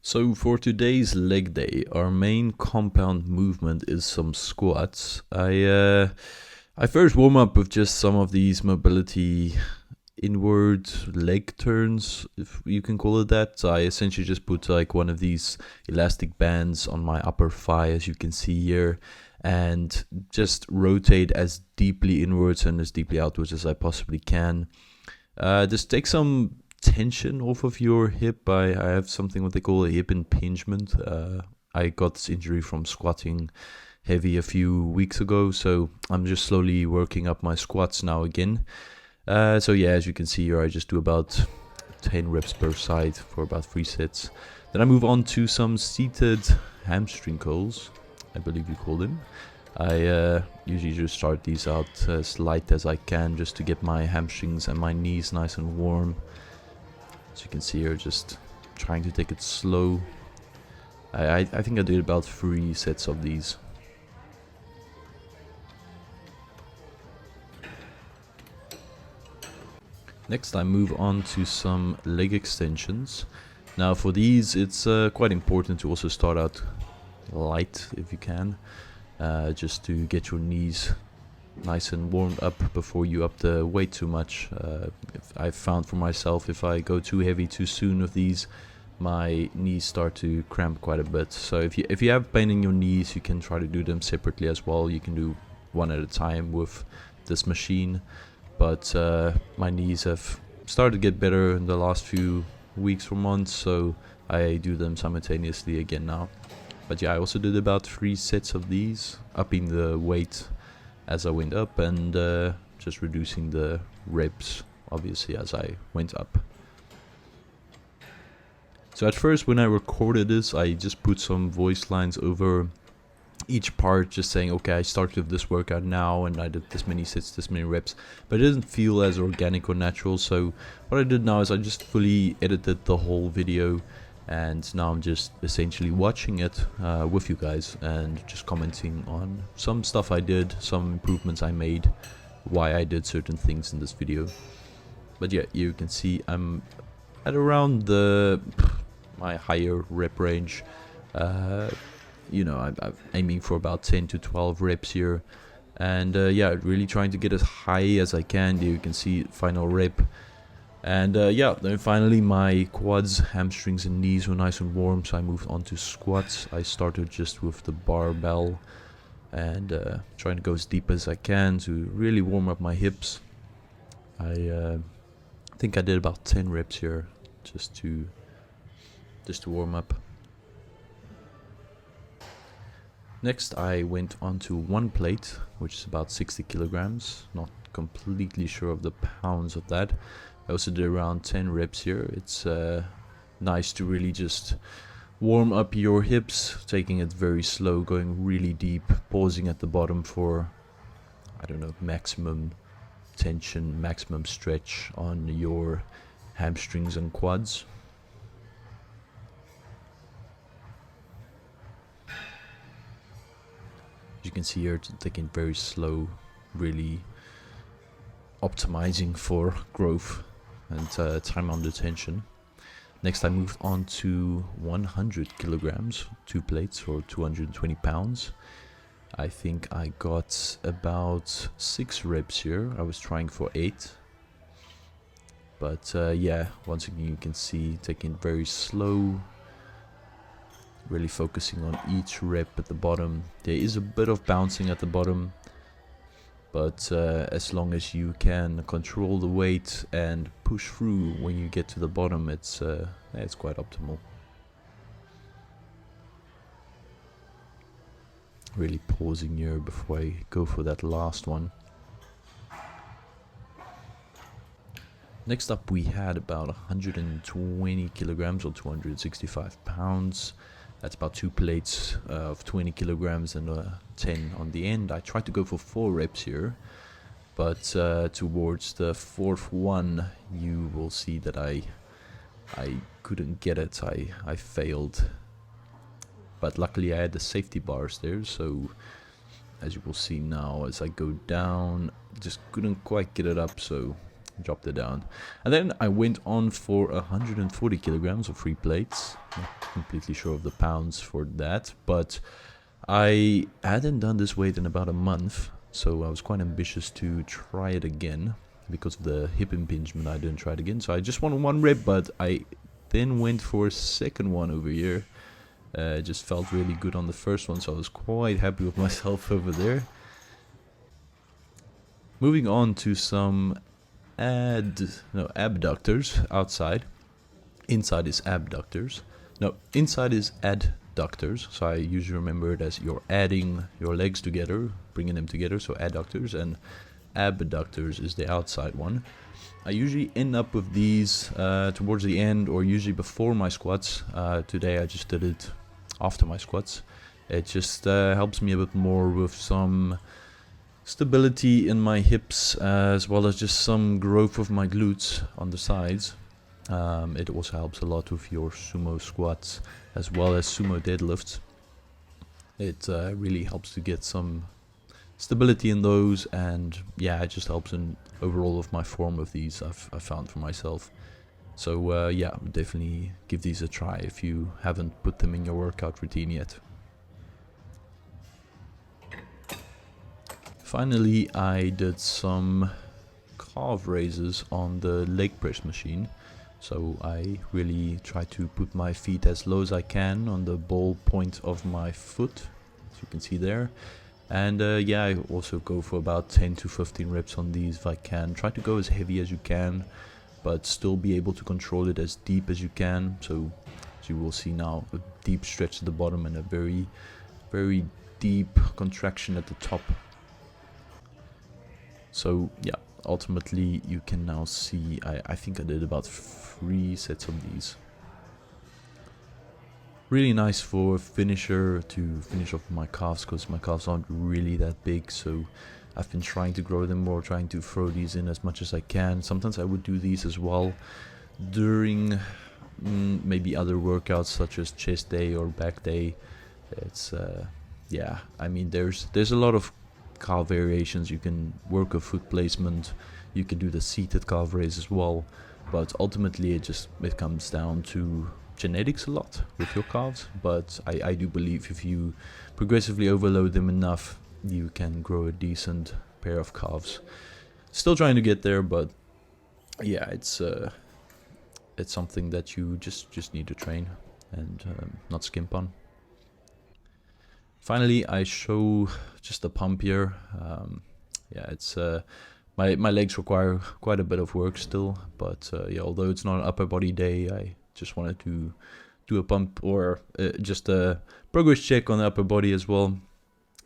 So for today's leg day, our main compound movement is some squats. I first warm up with just some of these mobility inward leg turns, if you can call it that. So I essentially just put like one of these elastic bands on my upper thigh, as you can see here, and just rotate as deeply inwards and as deeply outwards as I possibly can. Just take some tension off of your hip. I have something what they call a hip impingement. I got this injury from squatting heavy a few weeks ago, so I'm just slowly working up my squats now again. So yeah, as you can see here, I just do about 10 reps per side for about 3 sets. Then I move on to some seated hamstring curls, I believe you call them. I usually just start these out as light as I can, just to get my hamstrings and my knees nice and warm. As you can see here, just trying to take it slow. I think I did about 3 sets of these. Next I move on to some leg extensions. Now for these it's quite important to also start out light if you can. Just to get your knees nice and warmed up before you up the weight too much. I've found for myself, if I go too heavy too soon with these, my knees start to cramp quite a bit. So if you have pain in your knees, you can try to do them separately as well. You can do one at a time with this machine. But my knees have started to get better in the last few weeks or months, so I do them simultaneously again now. But yeah, I also did about 3 sets of these, upping the weight as I went up and just reducing the reps, obviously, as I went up. So at first, when I recorded this, I just put some voice lines over each part, just saying, okay, I started with this workout now and I did this many sets, this many reps, but it didn't feel as organic or natural. So what I did now is I just fully edited the whole video, and now I'm just essentially watching it with you guys and just commenting on some stuff I did, some improvements I made, why I did certain things in this video. But yeah, you can see I'm at around my higher rep range. You know, I'm aiming for about 10 to 12 reps here, and yeah, really trying to get as high as I can. You can see final rep, and yeah, then finally my quads, hamstrings and knees were nice and warm, so I moved on to squats. I started just with the barbell and trying to go as deep as I can to really warm up my hips. I think I did about 10 reps here just to warm up. Next I went on to one plate, which is about 60 kilograms. Not completely sure of the pounds of that. I also did around 10 reps here. It's nice to really just warm up your hips, taking it very slow, going really deep, pausing at the bottom for, I don't know, maximum tension, maximum stretch on your hamstrings and quads. You can see here, taking very slow, really optimizing for growth and time under tension. Next I moved on to 100 kilograms, 2 plates or 220 pounds. I think I got about 6 reps here. I was trying for 8. But yeah, once again you can see taking it very slow, really focusing on each rep at the bottom. There is a bit of bouncing at the bottom, but as long as you can control the weight and push through when you get to the bottom, it's quite optimal. Really pausing here before I go for that last one. Next up we had about 120 kilograms or 265 pounds. That's about 2 plates of 20 kilograms and 10 on the end. I tried to go for 4 reps here, but towards the 4th one you will see that I couldn't get it. I failed. But luckily I had the safety bars there, so as you will see now as I go down, just couldn't quite get it up, so dropped it down. And then I went on for 140 kilograms of 3 plates. completely sure of the pounds for that, but I hadn't done this weight in about a month, so I was quite ambitious to try it again. Because of the hip impingement, I didn't try it again, so I just wanted 1 rep, but I then went for a second one over here. It just felt really good on the first one, so I was quite happy with myself over there. Moving on to some abductors outside. Inside is abductors. No, inside is adductors. So I usually remember it as you're adding your legs together, bringing them together. So adductors, and abductors is the outside one. I usually end up with these towards the end, or usually before my squats. Today I just did it after my squats. It just helps me a bit more with some stability in my hips, as well as just some growth of my glutes on the sides. It also helps a lot with your sumo squats as well as sumo deadlifts. It really helps to get some stability in those, and yeah, it just helps in overall of my form of these I've found for myself. So yeah, definitely give these a try if you haven't put them in your workout routine yet. Finally, I did some calf raises on the leg press machine. So I really try to put my feet as low as I can on the ball point of my foot, as you can see there. And yeah, I also go for about 10 to 15 reps on these if I can. Try to go as heavy as you can, but still be able to control it as deep as you can. So as you will see now, a deep stretch at the bottom and a very, very deep contraction at the top. So yeah, ultimately you can now see, I think I did about 3 sets of these. Really nice for a finisher to finish off my calves, because my calves aren't really that big, so I've been trying to grow them more, trying to throw these in as much as I can. Sometimes I would do these as well during maybe other workouts such as chest day or back day. It's yeah, I mean there's a lot of calf variations. You can work a foot placement, you can do the seated calf raise as well, but ultimately it comes down to genetics a lot with your calves. But I do believe if you progressively overload them enough, you can grow a decent pair of calves. Still trying to get there, but yeah, it's something that you just need to train and not skimp on. Finally, I show just a pump here. Yeah, it's my legs require quite a bit of work still, but yeah, although it's not an upper body day, I just wanted to do a pump or just a progress check on the upper body as well.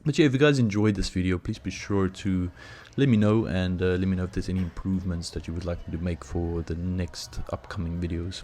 But yeah, if you guys enjoyed this video, please be sure to let me know, and let me know if there's any improvements that you would like me to make for the next upcoming videos.